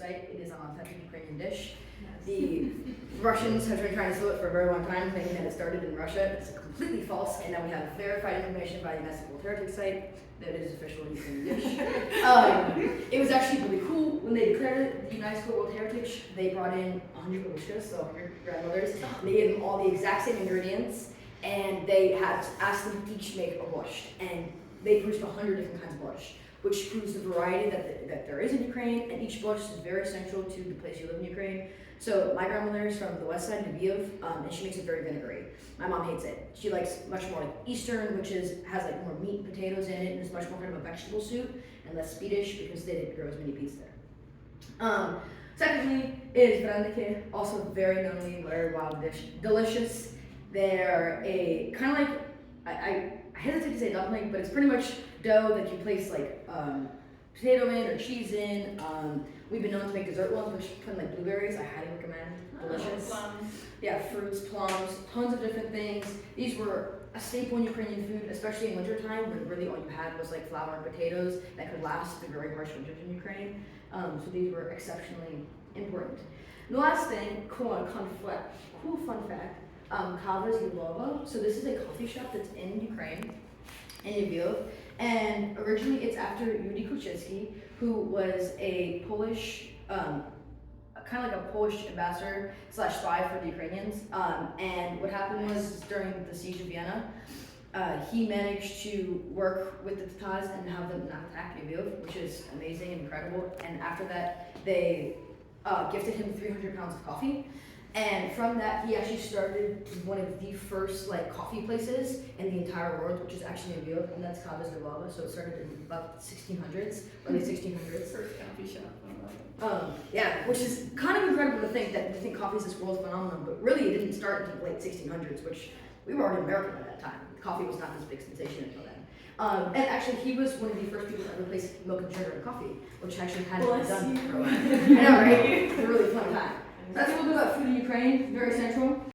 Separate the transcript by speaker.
Speaker 1: site. It is an authentic Ukrainian dish. The Russians have been trying to steal it for a very long time, thinking that it started in Russia. It's completely false, and now we have verified information by the UNESCO World Heritage Site that it is official Ukrainian dish. It was actually really cool when they declared it the UNESCO World Heritage. They brought in 100 babushkas, so 100 grandmothers. They gave them all the exact same ingredients, and they had asked them each make a borscht, and they produced 100 different kinds of borscht, which proves the variety that there is in Ukraine, and each borscht is very central to the place you live in Ukraine. So my grandmother is from the west side of Lviv, and she makes it very vinegary. My mom hates it. She likes much more like Eastern, which has like more meat and potatoes in it, and is much more kind of a vegetable soup and less Swedish because they didn't grow as many beets there. Secondly is brandike, also very knownly very wild dish, delicious. They're a kind of like I hesitate to say dumpling, but it's pretty much dough that you place like potato in or cheese in. We've been known to make dessert ones, which put in like blueberries. I highly recommend. Delicious.
Speaker 2: Plums.
Speaker 1: Yeah, fruits, plums, tons of different things. These were a staple in Ukrainian food, especially in wintertime when really all you had was like flour and potatoes that could last through very harsh winters in Ukraine. So these were exceptionally important. The last thing, cool fun fact, Kava is Yulova. So this is a coffee shop that's in Ukraine, in Lviv. And originally it's after Yudi Kuczynski, who was a Polish, kind of like a Polish ambassador / spy for the Ukrainians. And what happened was during the siege of Vienna, he managed to work with the Tatars and have them not attack Lviv, which is amazing and incredible. And after that, they gifted him 300 pounds of coffee. And from that, he actually started one of the first like coffee places in the entire world, which is actually in Lviv, and that's Kava Zlivova. So it started in about 1600s, early 1600s.
Speaker 2: First coffee shop.
Speaker 1: Yeah, which is kind of incredible to think that we think coffee is this world phenomenon, but really it didn't start until the late 1600s, which we were already American at that time. Coffee was not this big sensation until then. And actually, he was one of the first people to ever place milk and sugar in coffee, which actually hadn't been done for a while. I know, right? It's a really fun time. That's a little bit about food in Ukraine, very central.